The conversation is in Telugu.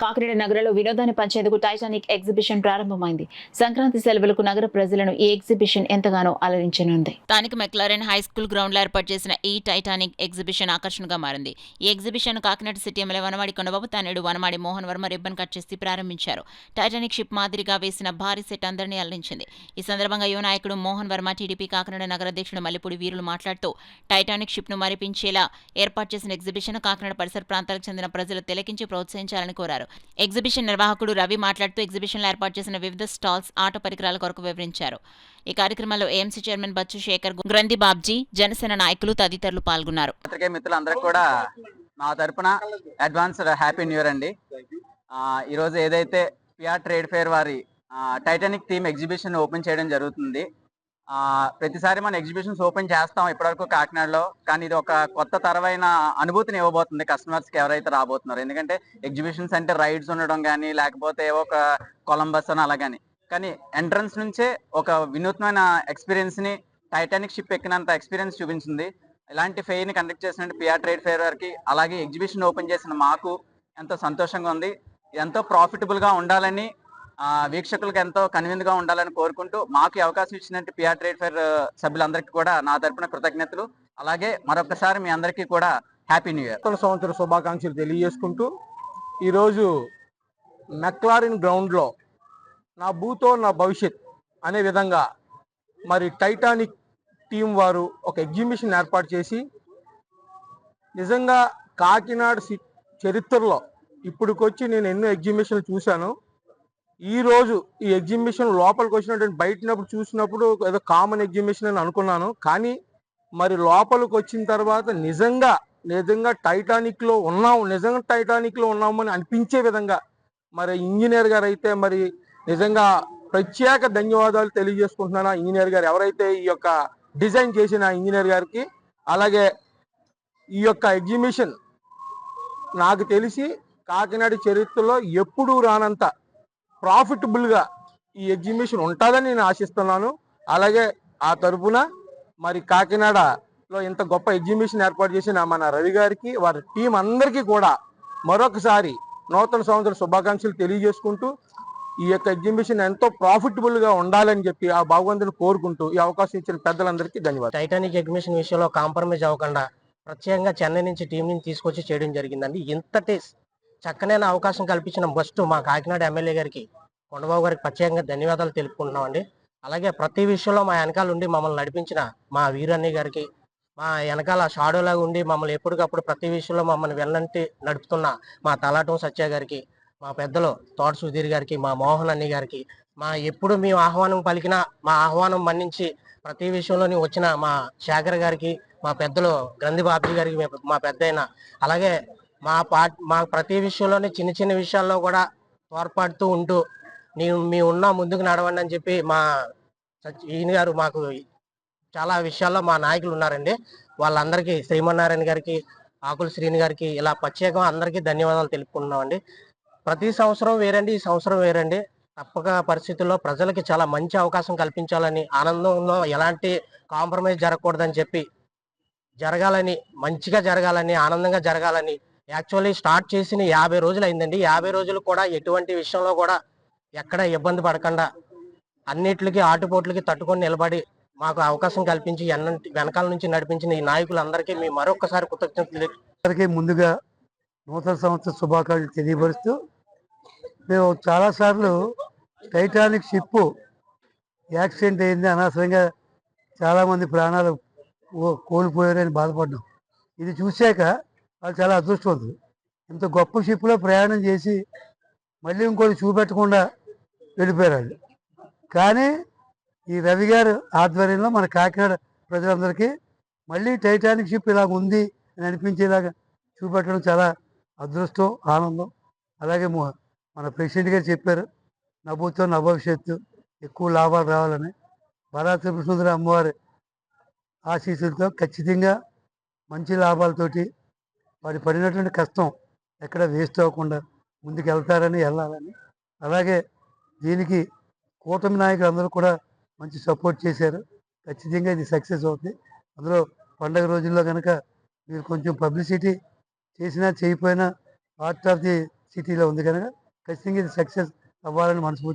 కాకినాడ నగరంలో వినోదాన్ని పంచేందుకు టైటానిక్ ఎగ్జిబిషన్ ప్రారంభమైంది. సంక్రాంతి సెలవులకు నగర ప్రజలను ఈ ఎగ్జిబిషన్ ఎంతగానో అలరించనుంది. స్థానిక మెక్లారెన్ హై స్కూల్ గ్రౌండ్ లో ఏర్పాటు చేసిన ఈ టైటానిక్ ఎగ్జిబిషన్ ఆకర్షణగా మారింది. ఈ exhibition Kakinada city MLA Vanamadi Kondababu తనయుడు వనమాడి మోహన్ వర్మ రిబ్బన్ కట్ చేసి ప్రారంభించారు. టైటానిక్ షిప్ మాదిరిగా వేసిన భారీ సెట్ అందరినీ అలరించింది. ఈ సందర్భంగా యువ నాయకుడు మోహన్ వర్మ, టీడీపీ కాకినాడ నగర అధ్యక్షుడు మల్లిపూడి వీరులు మాట్లాడుతూ టైటానిక్ షిప్ ను మరిపించేలా ఏర్పాటు చేసిన ఎగ్జిబిషన్ కాకినాడ పరిసర ప్రాంతాలకు చెందిన ప్రజలు తిలకించి ప్రోత్సహించాలని కోరారు. ఎగ్జిబిషన్ నిర్వాహకుడు రవి మాట్లాడుతూ ఎగ్జిబిషన్లో ఏర్పాటు చేసిన వివిధ స్టాల్స్, ఆట పరికరాల కొరకు వివరించారు. ఈ కార్యక్రమంలో ఏఎంసీ చైర్మన్ బచ్చు శేఖర్, గ్రంథి బాబ్జీ, జనసేన నాయకులు తదితరులు పాల్గొన్నారు. మిత్రులందరికీ కూడా నా తరపున అడ్వాన్స్ హ్యాపీ న్యూ ఇయర్ అండి. ఈరోజు ఏదైతే పిఆర్ ట్రేడ్ ఫేర్ వారి టైటానిక్ థీమ్ ఎగ్జిబిషన్ ఓపెన్ చేయడం జరుగుతుంది. ప్రతిసారి మనం ఎగ్జిబిషన్స్ ఓపెన్ చేస్తాం ఇప్పటివరకు కాకినాడలో, కానీ ఇది ఒక కొత్త తరమైన అనుభూతిని ఇవ్వబోతుంది కస్టమర్స్కి ఎవరైతే రాబోతున్నారో. ఎందుకంటే ఎగ్జిబిషన్స్ అంటే రైడ్స్ ఉండడం కానీ, లేకపోతే ఏవో ఒక కొలంబస్ అని అలాగని, కానీ ఎంట్రన్స్ నుంచే ఒక వినూత్నమైన ఎక్స్పీరియన్స్ని, టైటానిక్ షిప్ ఎక్కినంత ఎక్స్పీరియన్స్ చూపించింది. ఇలాంటి ఫెయిర్ని కండక్ట్ చేసిన పిఆర్ ట్రేడ్ ఫేర్ వారికి, అలాగే ఎగ్జిబిషన్ ఓపెన్ చేసిన మాకు ఎంతో సంతోషంగా ఉంది. ఎంతో ప్రాఫిటబుల్గా ఉండాలని, వీక్షకులకు ఎంతో కన్వీన్గా ఉండాలని కోరుకుంటూ మాకు అవకాశం ఇచ్చినట్టు పిఆర్ ట్రేడ్ ఫేర్ సభ్యులందరికీ కూడా నా తరపున కృతజ్ఞతలు. అలాగే మరొకసారి మీ అందరికీ కూడా హ్యాపీ న్యూ ఇయర్. సంవత్సర శుభాకాంక్షలు తెలియజేసుకుంటూ ఈరోజు మెక్లారిన్ గ్రౌండ్లో నా భూతో నా భవిష్యత్ అనే విధంగా మరి టైటానిక్ టీం వారు ఒక ఎగ్జిబిషన్ ఏర్పాటు చేసి, నిజంగా కాకినాడ చరిత్రలో ఇప్పటికొచ్చి నేను ఎన్నో ఎగ్జిబిషన్లు చూశాను. ఈరోజు ఈ ఎగ్జిబిషన్ లోపలికి వచ్చినటువంటి బయటనప్పుడు చూసినప్పుడు ఏదో కామన్ ఎగ్జిబిషన్ అని అనుకున్నాను, కానీ మరి లోపలికి వచ్చిన తర్వాత నిజంగా టైటానిక్లో ఉన్నామని అనిపించే విధంగా మరి ఇంజనీర్ గారు అయితే మరి నిజంగా ప్రత్యేక ధన్యవాదాలు తెలియజేసుకుంటున్నాను. ఇంజనీర్ గారు ఎవరైతే ఈ యొక్క డిజైన్ చేసిన ఇంజనీర్ గారికి. అలాగే ఈ యొక్క ఎగ్జిబిషన్ నాకు తెలిసి కాకినాడ చరిత్రలో ఎప్పుడూ రానంత ప్రాఫిటబుల్గా ఈ ఎగ్జిబిషన్ ఉంటుందని నేను ఆశిస్తున్నాను. అలాగే ఆ తరపున మరి కాకినాడలో ఇంత గొప్ప ఎగ్జిబిషన్ ఏర్పాటు చేసిన మన రవి గారికి, వారి టీం అందరికీ కూడా మరొకసారి నూతన సంవత్సర శుభాకాంక్షలు తెలియజేసుకుంటూ, ఈ యొక్క ఎగ్జిబిషన్ ఎంతో ప్రాఫిటబుల్గా ఉండాలని చెప్పి ఆ భగవంతుని కోరుకుంటూ ఈ అవకాశం ఇచ్చిన పెద్దలందరికీ ధన్యవాదాలు. టైటానిక్ ఎగ్జిబిషన్ విషయంలో కాంప్రమైజ్ అవ్వకుండా ప్రత్యేకంగా చెన్నై నుంచి టీంని తీసుకొచ్చి చేయడం జరిగిందండి. ఇంతటి చక్కనైన అవకాశం కల్పించిన ఫస్ట్ మా కాకినాడ ఎమ్మెల్యే గారికి, కొండబాబు గారికి ప్రత్యేకంగా ధన్యవాదాలు తెలుపుకుంటున్నామండి. అలాగే ప్రతి విషయంలో మా వెనకాల ఉండి మమ్మల్ని నడిపించిన మా వీరన్నయ్య గారికి, మా వెనకాల షాడోలాగా ఉండి మమ్మల్ని ఎప్పటికప్పుడు ప్రతి విషయంలో మమ్మల్ని వెన్నంటి నడుపుతున్న మా తలాటం సత్య గారికి, మా పెద్దలు తోట సుధీర్ గారికి, మా మోహన్ అన్నయ్య గారికి, మా ఎప్పుడు మేము ఆహ్వానం పలికినా మా ఆహ్వానం మన్నించి ప్రతి విషయంలోని వచ్చిన మా శేఖర్ గారికి, మా పెద్దలు గ్రంథి బాబ్జీ గారికి, మా పెద్ద అయిన, అలాగే మా ప్రతి విషయంలోని చిన్న చిన్న విషయాల్లో కూడా తోడ్పడుతూ ఉంటూ మేము ఉన్నా ముందుకు నడవండి అని చెప్పి మా ఈయన గారు మాకు చాలా విషయాల్లో మా నాయకులు ఉన్నారండి. వాళ్ళందరికీ శ్రీమన్నారాయణ గారికి, ఆకుల శ్రీని గారికి ఇలా ప్రత్యేకంగా అందరికీ ధన్యవాదాలు తెలుపుకుంటున్నామండి. ప్రతి సంవత్సరం వేరండి, ఈ సంవత్సరం వేరండి. తప్పక పరిస్థితుల్లో ప్రజలకి చాలా మంచి అవకాశం కల్పించాలని, ఆనందంలో ఎలాంటి కాంప్రమైజ్ జరగకూడదని చెప్పి జరగాలని, మంచిగా జరగాలని, ఆనందంగా జరగాలని యాక్చువల్లీ స్టార్ట్ చేసిన 50 రోజులు అయిందండి. 50 రోజులు కూడా ఎటువంటి విషయంలో కూడా ఎక్కడ ఇబ్బంది పడకుండా అన్నిటికి ఆటుపోట్లకి తట్టుకొని నిలబడి మాకు అవకాశం కల్పించి వెనకాల నుంచి నడిపించిన ఈ నాయకులందరికీ మేము మరొకసారి కృతజ్ఞతలు. ముందుగా నూతన సంవత్సర శుభాకాంక్షలు తెలియపరుస్తూ, మేము చాలాసార్లు టైటానిక్ షిప్ యాక్సిడెంట్ అయింది, అనవసరంగా చాలామంది ప్రాణాలు కోల్పోయారని బాధపడ్డాం. ఇది చూశాక వాళ్ళు చాలా అదృష్టవంతులు. ఇంత గొప్ప షిప్లో ప్రయాణం చేసి మళ్ళీ ఇంకోటి చూపెట్టకుండా వెళ్ళిపోయారు వాళ్ళు. కానీ ఈ రవి గారు ఆధ్వర్యంలో మన కాకినాడ ప్రజలందరికీ మళ్ళీ టైటానిక్ షిప్ ఇలాగ ఉంది అని అనిపించేలాగా చూపెట్టడం చాలా అదృష్టం, ఆనందం. అలాగే మన ప్రెసిడెంట్ గారు చెప్పారు, నవ్వుతో నా భవిష్యత్తు, ఎక్కువ లాభాలు రావాలని. బాలా త్రిపుర సుందరి అమ్మవారి ఆశీస్సులతో ఖచ్చితంగా మంచి లాభాలతోటి వారి పడినటువంటి కష్టం ఎక్కడ వేస్ట్ అవ్వకుండా ముందుకు వెళ్ళాలని. అలాగే దీనికి కూటమి నాయకులు అందరూ కూడా మంచి సపోర్ట్ చేశారు. ఖచ్చితంగా ఇది సక్సెస్ అవుతుంది. అందులో పండగ రోజుల్లో కనుక మీరు కొంచెం పబ్లిసిటీ చేసినా చేయకపోయినా పార్ట్ ఆఫ్ ది సిటీలో ఉంది కనుక ఖచ్చితంగా ఇది సక్సెస్ అవ్వాలని మనస్ఫూర్తి